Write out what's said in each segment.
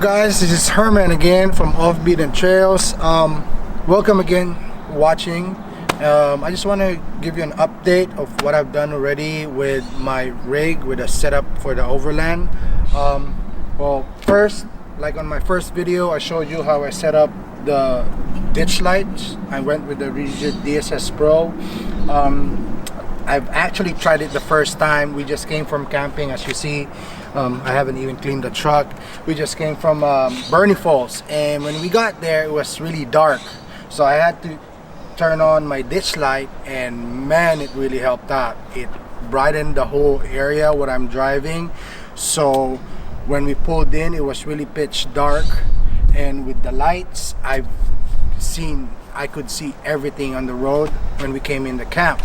guys, this is Herman again from Offbeat and Trails. Welcome again watching. I just want to give you an update of what I've done already with my rig, with a setup for the Overland. Well, first, like on my first video, I showed you how I set up the ditch lights. I went with the Rigid DSS Pro. I've actually tried it the first time. We just came from camping, as you see. I haven't even cleaned the truck. We just came from Bernie Falls, and when we got there it was really dark, so I had to turn on my ditch light, and man, it really helped out. It brightened the whole area where I'm driving. So when we pulled in, it was really pitch dark, and with the lights I could see everything on the road when we came in the camp.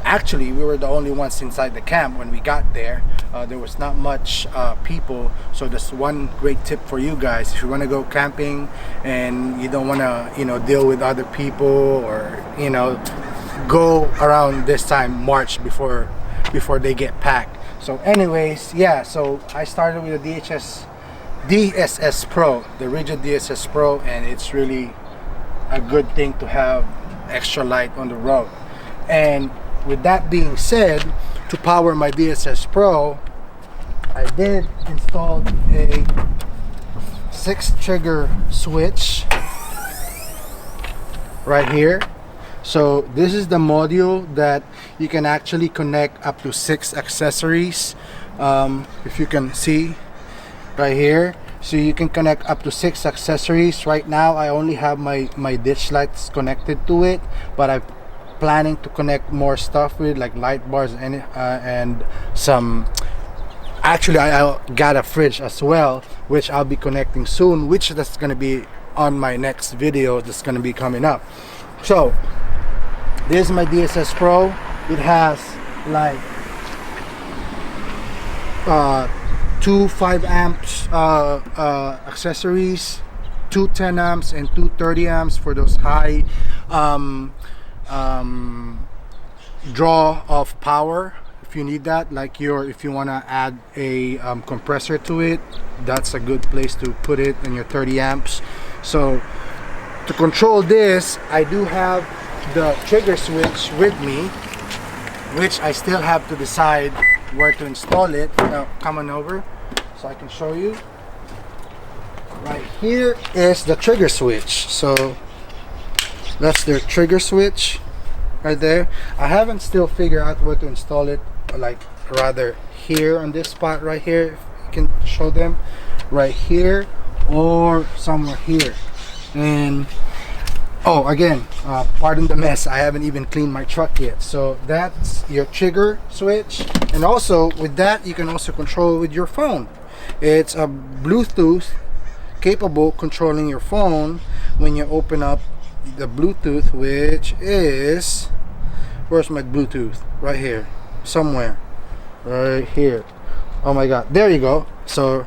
Actually, we were the only ones inside the camp when we got there. There was not much people, so that's one great tip for you guys. If you want to go camping and you don't want to, deal with other people, or go around this time March before they get packed. So anyways, yeah, so I started with the DSS Pro, the Rigid DSS Pro, and it's really a good thing to have extra light on the road. And with that being said, to power my DSS Pro, I did install a 6 trigger switch right here. So this is the module that you can actually connect up to 6 accessories. If you can see right here, so you can connect up to 6 accessories. Right now I only have my ditch lights connected to it, but I'm planning to connect more stuff with, like light bars and some. Actually, I got a fridge as well, which I'll be connecting soon, which that's going to be on my next video that's going to be coming up. So this is my DSS Pro. It has like 2 5 amps accessories, 2 10 amps and 2 30 amps for those high draw of power. If you need that, like if you want to add a compressor to it, that's a good place to put it in your 30 amps. So to control this, I do have the trigger switch with me, which I still have to decide where to install it. Now come on over so I can show you. Right here is the trigger switch. So that's their trigger switch right there. I haven't still figured out where to install it, like rather here on this spot right here, if you can show them, right here or somewhere here. And oh, again, pardon the mess, I haven't even cleaned my truck yet. So that's your trigger switch, and also with that you can also control with your phone. It's a Bluetooth capable controlling your phone when you open up the Bluetooth, which is, where's my Bluetooth? Right here somewhere, right here. Oh my god, there you go. So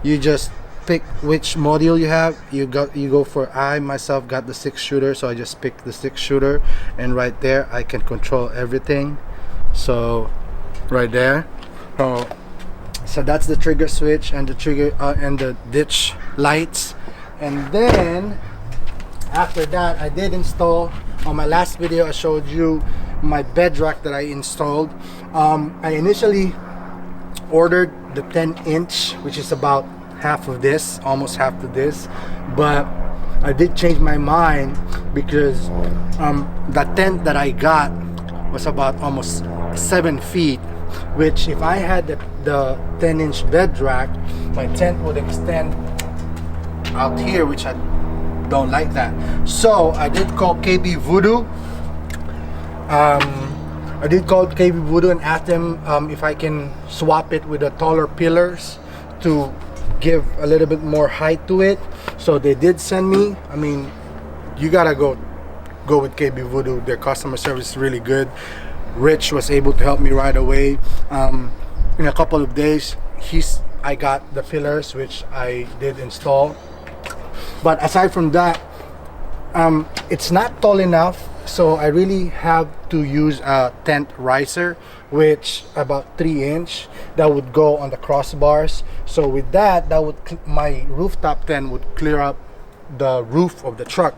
you just pick which module you have. You go for, I myself got the 6 shooter, so I just picked the 6 shooter, and right there I can control everything. So right there, so that's the trigger switch and the trigger and the ditch lights. And then after that, I did install, on my last video I showed you my bed rack that I installed. I initially ordered the 10-inch, which is about half of this, almost half of this, but I did change my mind because the tent that I got was about almost 7 feet, which if I had the 10-inch bed rack, my tent would extend out here, which I don't like that. So I did call KB Voodoo. And asked them if I can swap it with the taller pillars to give a little bit more height to it. So they did send me, I mean, you gotta go with KB Voodoo. Their customer service is really good. Rich was able to help me right away. In a couple of days I got the pillars, which I did install. But aside from that, it's not tall enough, so I really have to use a tent riser, which about 3 inch, that would go on the crossbars. So with that, my rooftop tent would clear up the roof of the truck.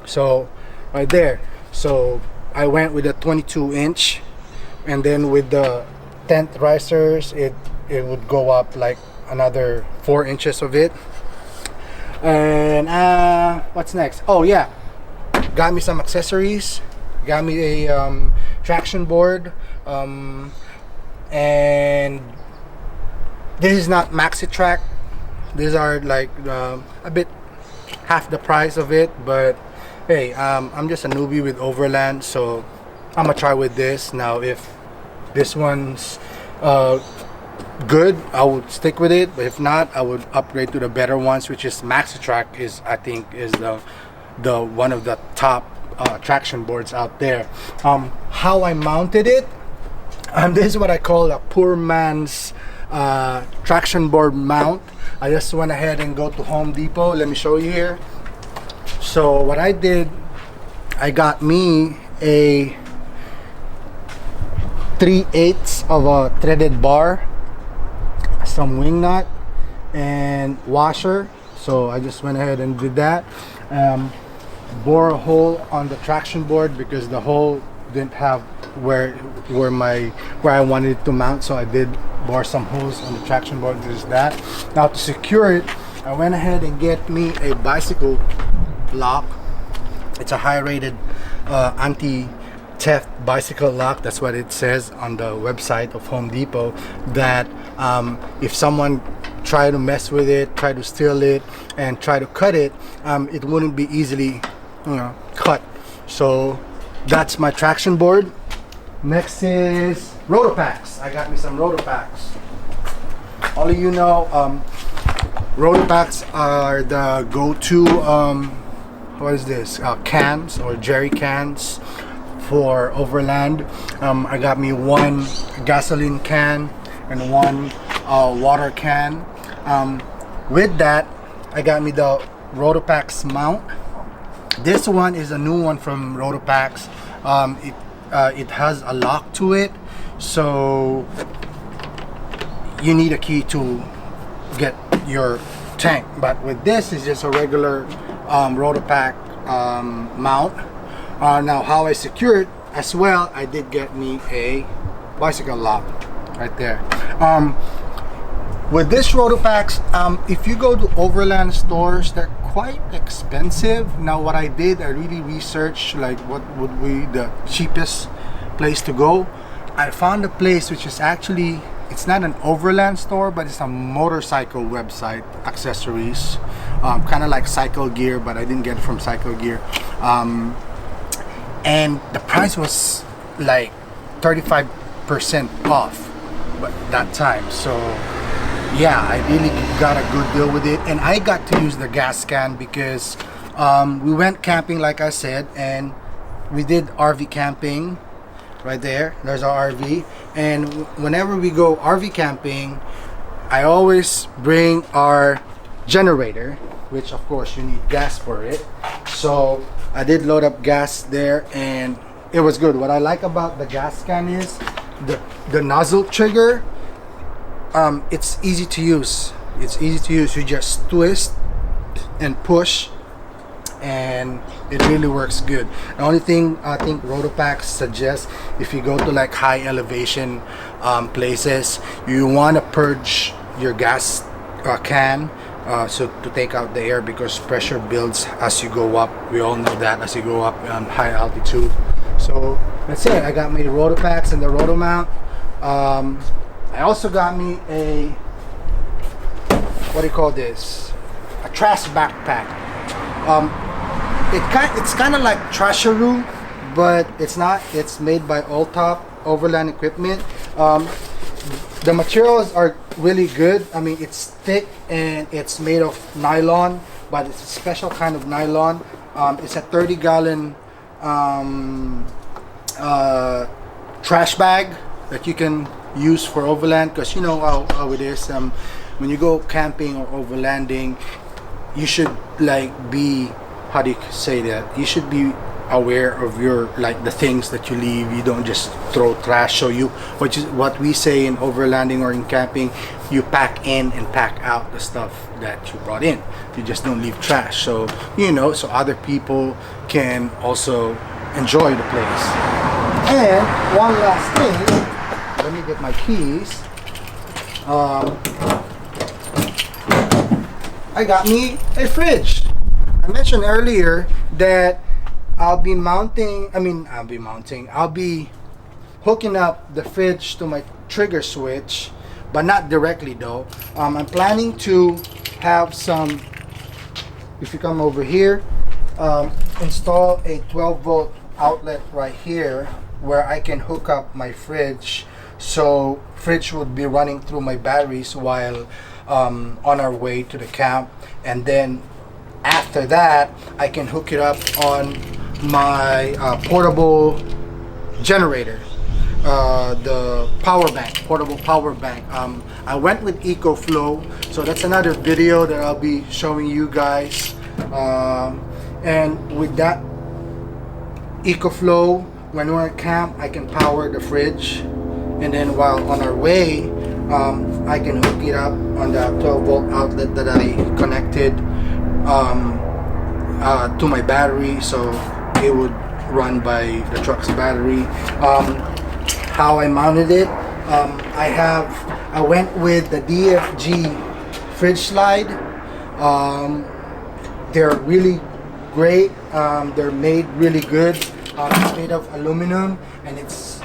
So right there. So I went with a 22 inch, and then with the tent risers, it would go up like another 4 inches of it. And what's next? Oh yeah, got me some accessories. Got me a traction board, and this is not maxi track. These are like a bit half the price of it, but hey, I'm just a newbie with Overland, so I'm gonna try with this. Now if this one's good, I would stick with it, but if not, I would upgrade to the better ones, which is MaxiTrack. I think is the one of the top traction boards out there. How I mounted it, this is what I call a poor man's traction board mount. I just went ahead and go to Home Depot. Let me show you here. So what I did, I got me a 3/8 of a threaded bar, some wing nut, and washer. So I just went ahead and did that. Bore a hole on the traction board because the hole didn't have where I wanted it to mount, so I did bore some holes on the traction board. There's that. Now to secure it, I went ahead and get me a bicycle lock. It's a high rated anti-theft bicycle lock. That's what it says on the website of Home Depot, that if someone try to mess with it, try to steal it, and try to cut it, it wouldn't be easily cut. So that's my traction board. Next is Roto Packs. I got me some Roto Packs. All of you know, Roto Packs are the go-to what is this, cans or jerry cans for Overland. I got me one gasoline can and one water can. With that, I got me the Roto Packs mount. This one is a new one from Roto Packs. It has a lock to it, so you need a key to get your tank. But with this, it's just a regular Roto Pack mount. Now how I secure it as well, I did get me a bicycle lock right there. With this Roto Packs, if you go to Overland stores, they're quite expensive. Now what I did, I really researched like what would be the cheapest place to go. I found a place which is actually, it's not an Overland store, but it's a motorcycle website, accessories, kind of like Cycle Gear, but I didn't get it from Cycle Gear. And the price was like 35% off that time. So yeah, I really got a good deal with it, and I got to use the gas can because we went camping, like I said, and we did RV camping. Right there, there's our RV, and whenever we go RV camping, I always bring our generator, which of course you need gas for it. So I did load up gas there, and it was good. What I like about the gas can is the nozzle trigger. It's easy to use. It's easy to use. You just twist and push, and it really works good. The only thing I think Roto Packs suggests, if you go to like high elevation places, you want to purge your gas can, so to take out the air, because pressure builds as you go up. We all know that, as you go up on high altitude. So that's it. I got me the Roto Packs and the Roto mount. I also got me a, what do you call this, a trash backpack. It's kind of like Trasharoo, but it's not. It's made by All-Top Overland Equipment. The materials are really good. I mean, it's thick and it's made of nylon, but it's a special kind of nylon. It's a 30-gallon trash bag that you can use for Overland, because you know how it is. When you go camping or overlanding, you should like be, how do you say that? You should be aware of your, like, the things that you leave. You don't just throw trash. So you, what we say in overlanding or in camping, you pack in and pack out the stuff that you brought in. You just don't leave trash. So, you know, so other people can also enjoy the place. And one last thing, let me get my keys. I got me a fridge. I mentioned earlier that I'll be hooking up the fridge to my trigger switch, but not directly though. I'm planning to have some, if you come over here, install a 12-volt outlet right here where I can hook up my fridge. So fridge would be running through my batteries while on our way to the camp, and then after that I can hook it up on my portable generator, the portable power bank. I went with EcoFlow, so that's another video that I'll be showing you guys. And with that EcoFlow, when we're at camp, I can power the fridge, and then while on our way, I can hook it up on the 12-volt outlet that I connected to my battery, so it would run by the truck's battery. How I mounted it, I went with the DFG fridge slide. They're really great. They're made really good. It's made of aluminum, and it's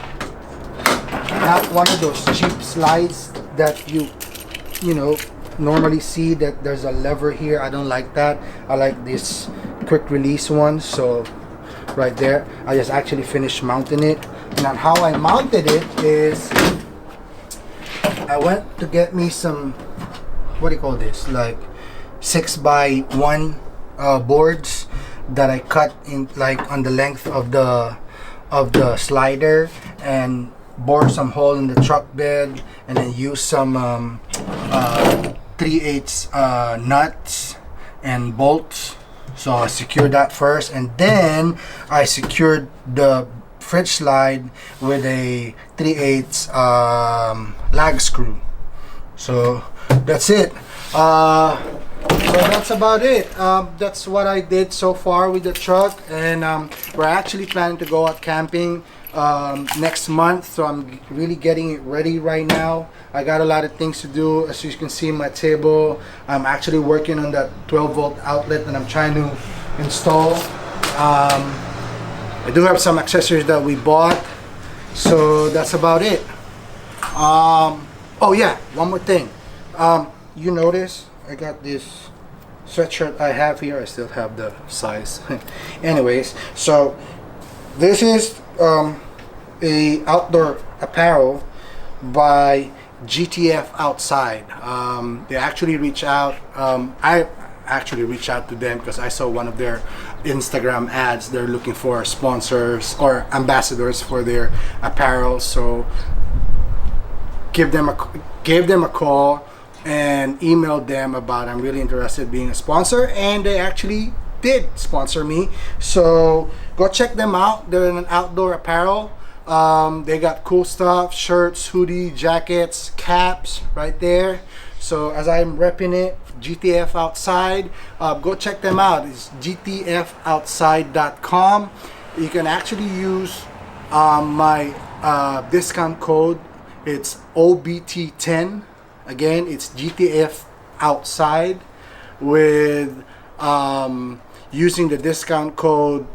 not one of those cheap slides that you know normally see that there's a lever here. I don't like that. I like this quick release one. So right there, I just actually finished mounting it. And how I mounted it is I went to get me some, what do you call this, like 6x1 boards that I cut in, like on the length of the slider, and bore some hole in the truck bed, and then use some 3/8 nuts and bolts. So I secured that first, and then I secured the fridge slide with a 3/8 lag screw. So that's it. So that's about it. That's what I did so far with the truck, and we're actually planning to go out camping next month, so I'm really getting it ready right now. I got a lot of things to do. As you can see my table, I'm actually working on that 12-volt outlet that I'm trying to install. I do have some accessories that we bought, so that's about it. Oh yeah, one more thing. You notice I got this sweatshirt I have here. I still have the size. Anyways, so this is a outdoor apparel by GTF Outside. They actually reach out. I actually reached out to them because I saw one of their Instagram ads. They're looking for sponsors or ambassadors for their apparel. So give them a call and emailed them about I'm really interested in being a sponsor, and they actually did sponsor me. So go check them out. They're in an outdoor apparel. They got cool stuff, shirts, hoodie, jackets, caps right there. So as I'm repping it, GTF Outside, go check them out. It's gtfoutside.com. You can actually use my discount code. It's OBT10. Again, it's GTF Outside with using the discount code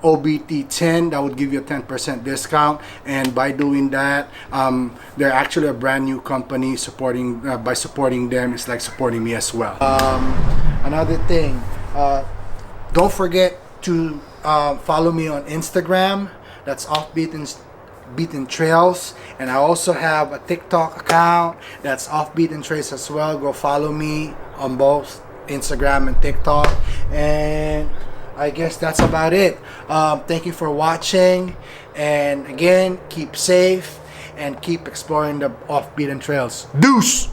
OBT10. That would give you a 10% discount, and by doing that, they're actually a brand new company. By supporting them, it's like supporting me as well. Another thing, don't forget to follow me on Instagram. That's Offbeaten Trails, and I also have a TikTok account that's Offbeaten Trails as well. Go follow me on both Instagram and TikTok, and I guess that's about it. Thank you for watching, and again, keep safe and keep exploring the Offbeaten Trails. Deuce!